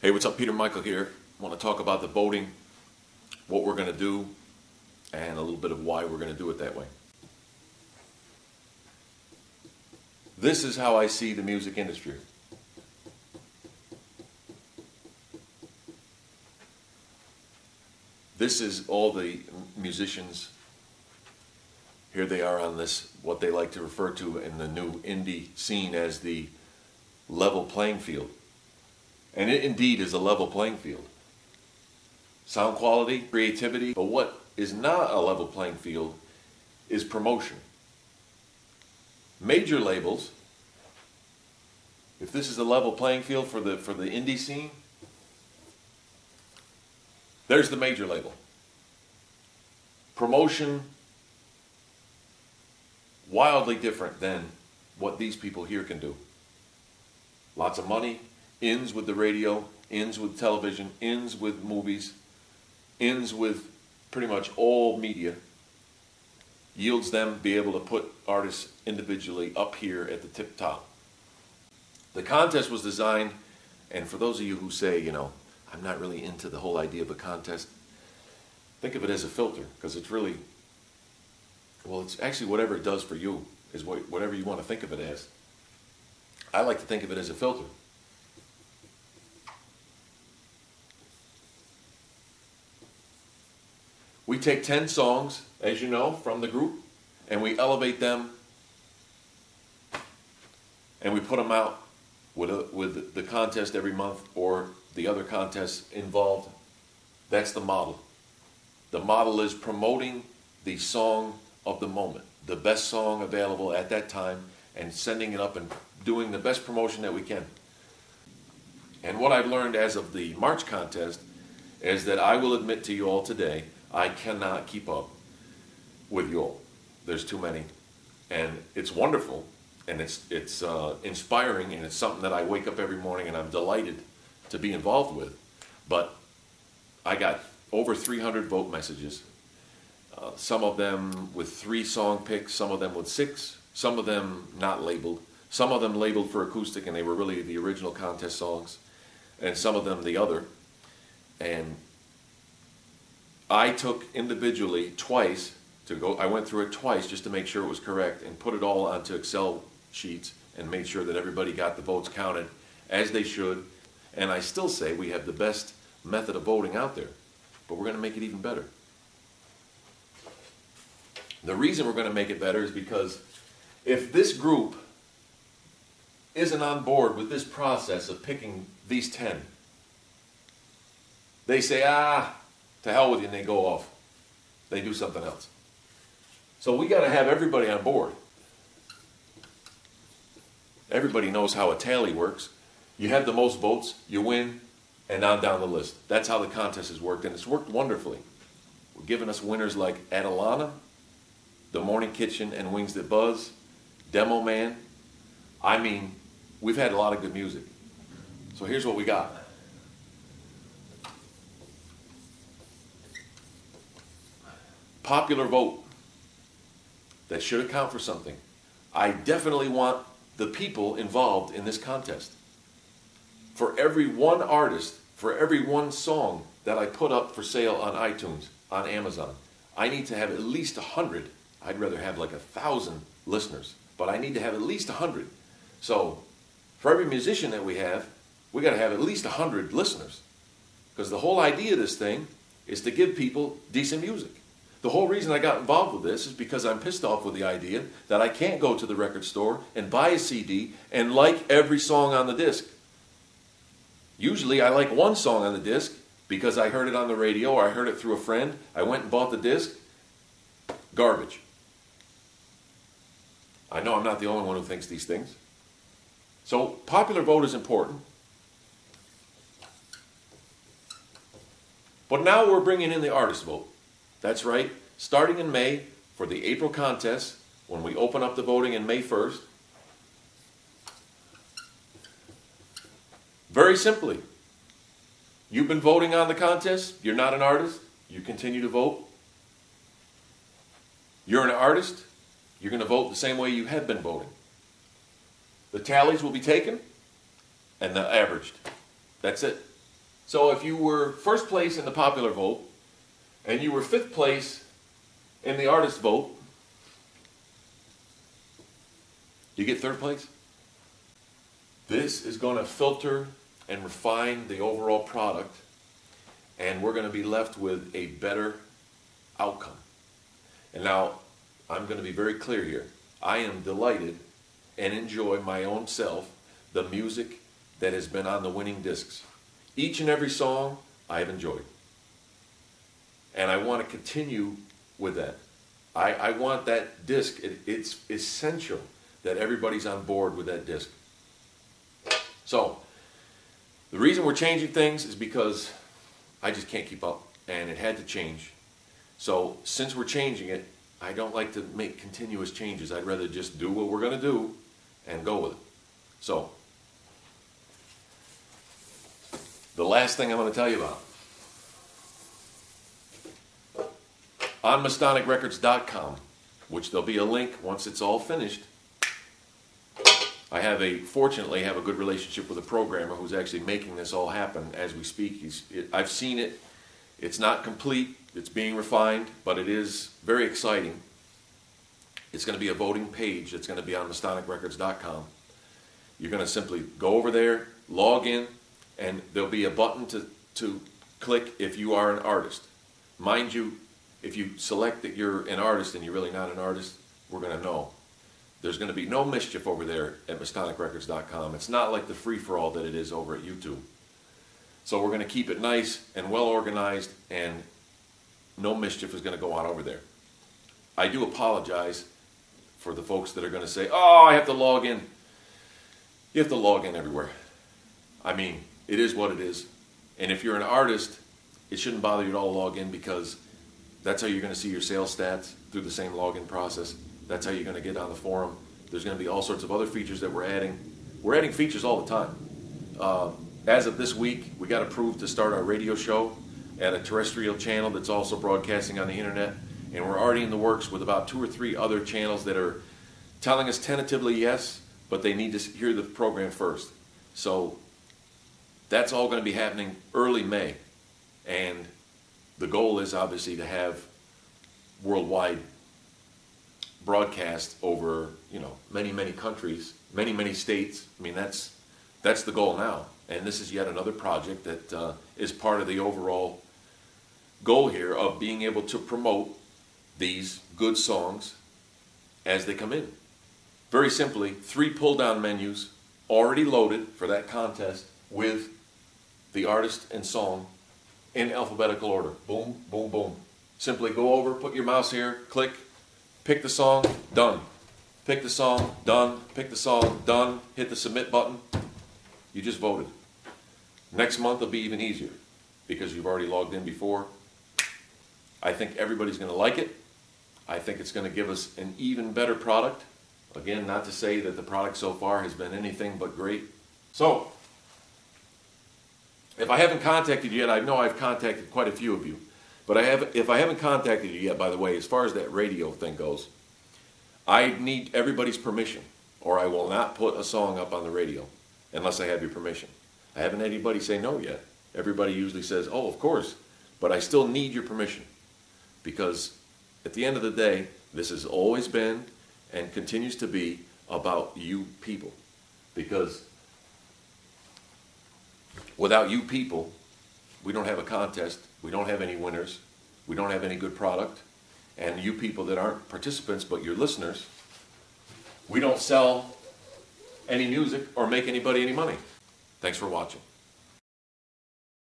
Hey, what's up? Peter Michael here. I want to talk about the voting, what we're going to do, and a little bit of why we're going to do it that way. This is how I see the music industry. This is all the musicians. Here they are on this, what they like to refer to in the new indie scene as the level playing field. And it indeed is a level playing field. Sound quality, creativity, but what is not a level playing field is promotion. Major labels, if this is a level playing field for the indie scene, there's the major label. Promotion, wildly different than what these people here can do. Lots of money, ends with the radio, ends with television, ends with movies, ends with pretty much all media, yields them be able to put artists individually up here at the tip top. The contest was designed, and for those of you who say, you know, I'm not really into the whole idea of a contest, think of it as a filter, because it's really, well, it's actually whatever it does for you, is whatever you want to think of it as. I like to think of it as a filter. We take 10 songs, as you know, from the group, and we elevate them, and we put them out with the contest every month or the other contests involved. That's the model. The model is promoting the song of the moment, the best song available at that time, and sending it up and doing the best promotion that we can. And what I've learned as of the March contest is that I will admit to you all today, I cannot keep up with you all. There's too many. And it's wonderful, and it's inspiring, and it's something that I wake up every morning and I'm delighted to be involved with. But I got over 300 vote messages. Some of them with 3 song picks, some of them with 6, some of them not labeled, some of them labeled for acoustic and they were really the original contest songs, and some of them the other. And I took individually twice to go, I went through it twice just to make sure it was correct and put it all onto Excel sheets and made sure that everybody got the votes counted as they should. And I still say we have the best method of voting out there, but we're going to make it even better. The reason we're going to make it better is because if this group isn't on board with this process of picking these 10, they say, to hell with you, and they go off. They do something else. So we got to have everybody on board. Everybody knows how a tally works. You have the most votes, you win, and on down the list. That's how the contest has worked, and it's worked wonderfully. We're giving us winners like Adelana, The Morning Kitchen and Wings That Buzz, Demo Man. I mean, we've had a lot of good music. So here's what we got. Popular vote. That should account for something. I definitely want the people involved in this contest. For every one artist, for every one song that I put up for sale on iTunes, on Amazon, I need to have at least 100. I'd rather have like 1,000 listeners, but I need to have at least 100. So for every musician that we got to have at least 100 listeners. Because the whole idea of this thing is to give people decent music. The whole reason I got involved with this is because I'm pissed off with the idea that I can't go to the record store and buy a CD and like every song on the disc. Usually I like one song on the disc because I heard it on the radio or I heard it through a friend. I went and bought the disc. Garbage. I know I'm not the only one who thinks these things. So popular vote is important. But now we're bringing in the artist vote. That's right, starting in May for the April contest, when we open up the voting in May 1st. Very simply, you've been voting on the contest, you're not an artist, you continue to vote. You're an artist, you're going to vote the same way you have been voting. The tallies will be taken and they're averaged. That's it. So if you were first place in the popular vote, and you were fifth place in the artist vote, you get third place. This is going to filter and refine the overall product, and we're going to be left with a better outcome. And now, I'm going to be very clear here. I am delighted and enjoy my own self the music that has been on the winning discs. Each and every song I have enjoyed. And I want to continue with that. I want that disc. It's essential that everybody's on board with that disc. So, the reason we're changing things is because I just can't keep up, and it had to change. So, since we're changing it, I don't like to make continuous changes. I'd rather just do what we're going to do and go with it. So, the last thing I'm going to tell you about. On MastonicRecords.com, which there'll be a link once it's all finished, I fortunately have a good relationship with a programmer who's actually making this all happen as we speak. I've seen it. It's not complete. It's being refined, but it is very exciting. It's going to be a voting page that's going to be on MastonicRecords.com. You're going to simply go over there, log in, and there'll be a button to click if you are an artist. Mind you, if you select that you're an artist and you're really not an artist, we're going to know. There's going to be no mischief over there at MastonicRecords.com. It's not like the free-for-all that it is over at YouTube. So we're going to keep it nice and well organized, and no mischief is going to go on over there. I do apologize for the folks that are going to say, oh, I have to log in. You have to log in everywhere. I mean, it is what it is. And if you're an artist, it shouldn't bother you at all to log in, because that's how you're going to see your sales stats through the same login process. That's how you're going to get on the forum. There's going to be all sorts of other features that we're adding. We're adding features all the time. As of this week, we got approved to start our radio show at a terrestrial channel that's also broadcasting on the internet. And we're already in the works with about 2 or 3 other channels that are telling us tentatively yes, but they need to hear the program first. So that's all going to be happening early May. And the goal is obviously to have worldwide broadcast over, many, many countries, many, many states. I mean, that's the goal now. And this is yet another project that is part of the overall goal here of being able to promote these good songs as they come in. Very simply, 3 pull-down menus already loaded for that contest with the artist and song in alphabetical order. Boom, boom, boom. Simply go over, put your mouse here, click, pick the song, done. Pick the song, done. Pick the song, done. Hit the submit button. You just voted. Next month will be even easier because you've already logged in before. I think everybody's going to like it. I think it's going to give us an even better product. Again, not to say that the product so far has been anything but great. So, if I haven't contacted you yet, I know I've contacted quite a few of you. But if I haven't contacted you yet, by the way, as far as that radio thing goes, I need everybody's permission, or I will not put a song up on the radio unless I have your permission. I haven't had anybody say no yet. Everybody usually says, oh, of course, but I still need your permission, because at the end of the day, this has always been and continues to be about you people, because without you people, we don't have a contest, we don't have any winners, we don't have any good product, and you people that aren't participants but you're listeners, we don't sell any music or make anybody any money. Thanks for watching.